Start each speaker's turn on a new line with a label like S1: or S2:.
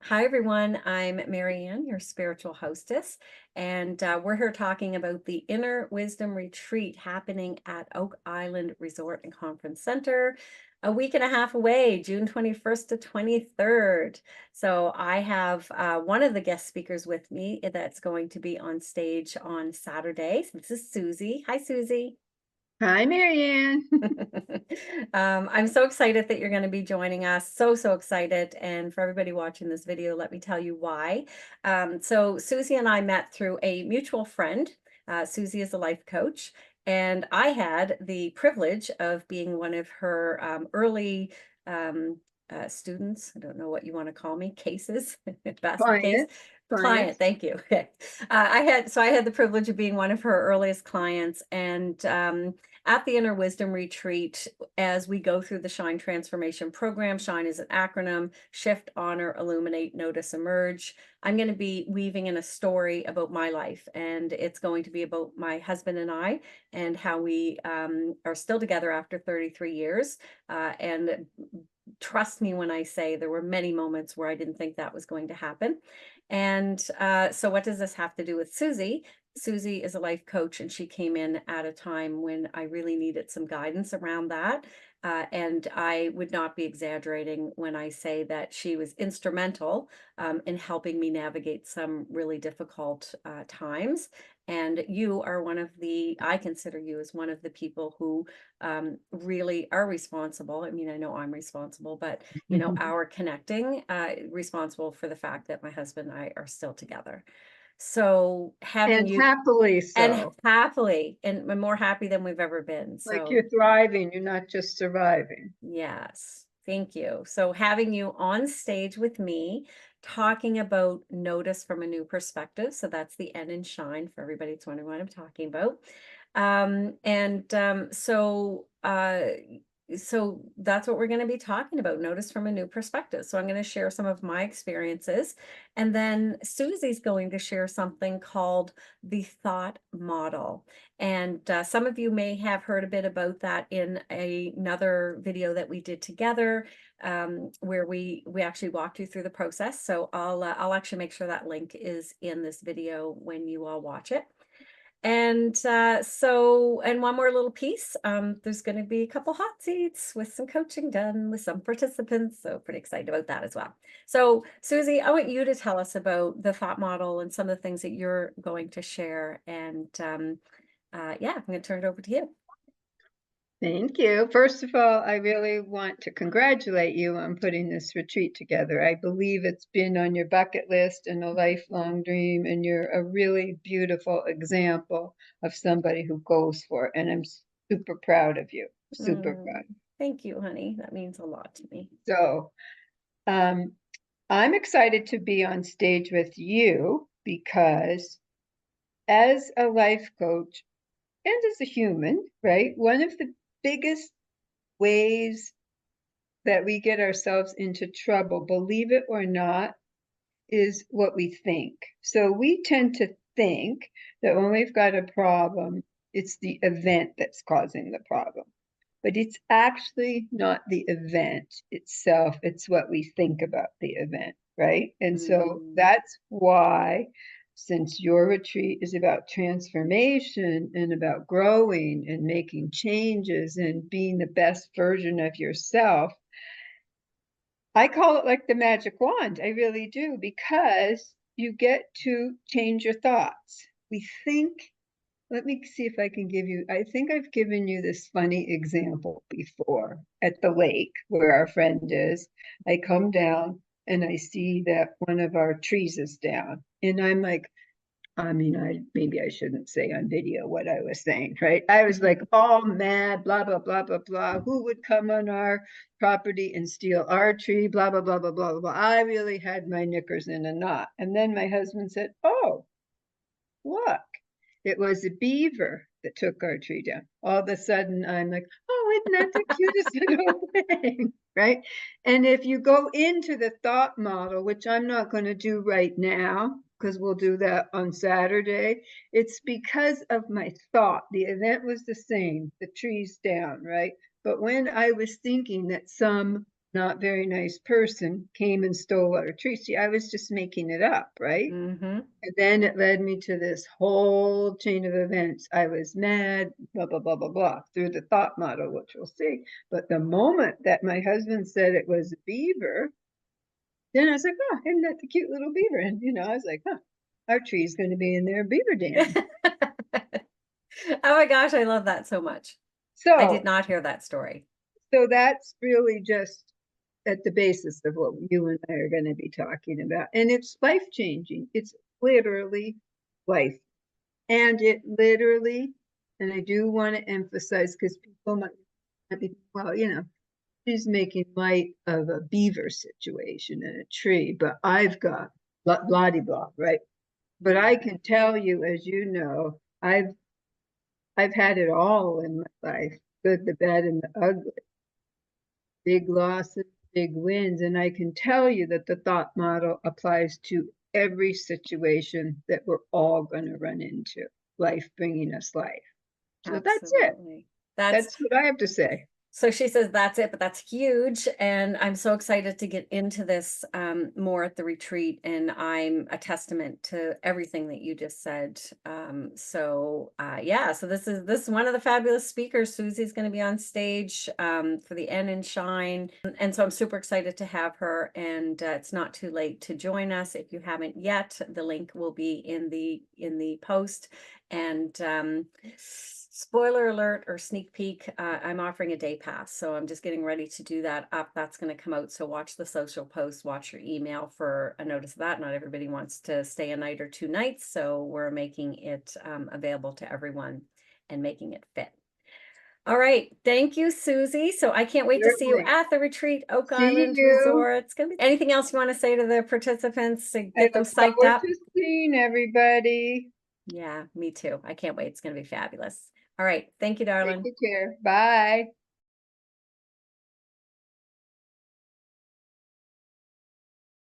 S1: Hi, everyone. I'm Marianne, your spiritual hostess, and we're here talking about the Inner Wisdom Retreat happening at Oak Island Resort and Conference Center a week and a half away, June 21st to 23rd. So I have one of the guest speakers with me that's going to be on stage on Saturday. So this is Susie. Hi, Susie.
S2: Hi, Marianne.
S1: I'm so excited that you're going to be joining us. So excited. And for everybody watching this video, let me tell you why. So Susie and I met through a mutual friend. Susie is a life coach, and I had the privilege of being one of her early um, students. I don't know what you want to call me, cases, basket case.
S2: Client,
S1: Client,
S2: clients.
S1: thank you. Okay. I had the privilege of being one of her earliest clients, and at the Inner Wisdom Retreat, as we go through the Shine Transformation Program. Shine is an acronym: Shift, Honor, Illuminate, Notice, Emerge. I'm going to be weaving in a story about my life, and it's going to be about my husband and I, and how we are still together after 33 years. And trust me when I say there were many moments where I didn't think that was going to happen. And so, what does this have to do with Susie? Susie is a life coach, and she came in at a time when I really needed some guidance around that. And I would not be exaggerating when I say that she was instrumental in helping me navigate some really difficult times. And you are one of I consider you as one of the people who really are responsible. I mean, I know I'm responsible, but our connecting, responsible for the fact that my husband and I are still together. So having
S2: And
S1: you
S2: happily
S1: and
S2: so.
S1: happily, and we're more happy than we've ever been.
S2: Like
S1: So
S2: you're thriving, you're not just surviving.
S1: yes, thank you. So having you on stage with me talking about notice from a new perspective. So that's the N in Shine for everybody that's wondering what I'm talking about. And so that's what we're going to be talking about, notice from a new perspective. So I'm going to share some of my experiences, and then Susie's going to share something called the thought model. And some of you may have heard a bit about that in another video that we did together, where we actually walked you through the process. So I'll actually make sure that link is in this video when you all watch it. And and one more little piece. There's going to be a couple hot seats with some coaching done with some participants. So pretty excited about that as well. So Susie, I want you to tell us about the thought model and some of the things that you're going to share. And yeah, I'm going to turn it over to you.
S2: Thank you. First of all, I really want to congratulate you on putting this retreat together. I believe it's been on your bucket list and a lifelong dream, and you're a really beautiful example of somebody who goes for it. And I'm super proud of you. Super proud.
S1: Thank you, honey. That means a lot to me.
S2: So, um, I'm excited to be on stage with you because as a life coach and as a human, right, one of the biggest ways that we get ourselves into trouble, believe it or not, is what we think. So we tend to think that when we've got a problem, it's the event that's causing the problem. But it's actually not the event itself, it's what we think about the event, right? And so
S1: Mm,
S2: that's why, since your retreat is about transformation and about growing and making changes and being the best version of yourself, I call it like the magic wand. I really do, because you get to change your thoughts. We think, let me see if I can give you, I think I've given you this funny example before at the lake where our friend is. I come down and I see that one of our trees is down. And I'm like, I mean, maybe I shouldn't say on video what I was saying, right? I was like all mad, blah, blah, blah, blah, blah. Who would come on our property and steal our tree? Blah, blah, blah, blah, blah, blah, blah. I really had my knickers in a knot. And then my husband said, oh, look, it was a beaver that took our tree down. All of a sudden, I'm like, oh, isn't that the cutest little thing? Right. And if you go into the thought model, which I'm not going to do right now, because we'll do that on Saturday, it's because of my thought. The event was the same, the tree's down, right? But when I was thinking that some not very nice person came and stole our tree. See, I was just making it up, right?
S1: Mhm.
S2: And then it led me to this whole chain of events. I was mad, blah, blah, blah, blah, blah, through the thought model, which we'll see. But the moment that my husband said it was a beaver, then I was like, oh, isn't that the cute little beaver? And, I was like, huh, our tree's going to be in their beaver dam.
S1: Oh my gosh, I love that so much. I did
S2: So,
S1: not hear that story.
S2: so that's really just at the basis of what you and I are going to be talking about. And it's life changing. It's literally life. And it literally, and I do want to emphasize because people might be, well, she's making light of a beaver situation in a tree, but I've got blah, de blah, right? But I
S1: Yeah,
S2: can tell you, as you know, I've had it all in my life, good, the bad, and the ugly, big losses, big wins, and I can tell you that the thought model applies to every situation that we're all going to run into, life bringing us life. So that's it.
S1: absolutely. That's
S2: That's what I have to say.
S1: So she says that's it, but that's huge. And I'm so excited to get into this more at the retreat. And I'm a testament to everything that you just said. Yeah, so this is one of the fabulous speakers. Susie's going to be on stage for the N and Shine. And so I'm super excited to have her. And it's not too late to join us if you haven't yet. The link will be in the post. And spoiler alert or sneak peek, I'm offering a day pass. So I'm just getting ready to do that up. That's going to come out. So watch the social post, watch your email for a notice of that. Not everybody wants to stay a night or 2 nights. So we're making it available to everyone and making it fit. All right. Thank you, Susie. So I can't wait to see you
S2: Certainly.
S1: at the retreat, Oak
S2: See
S1: Island
S2: you.
S1: Resort. It's gonna be anything else you want to say to the participants to
S2: I
S1: get them
S2: look
S1: psyched
S2: forward
S1: up?
S2: to seeing everybody.
S1: Yeah, me too. I can't wait. It's gonna be fabulous. All right. Thank you,
S2: Take
S1: darling.
S2: care. Bye.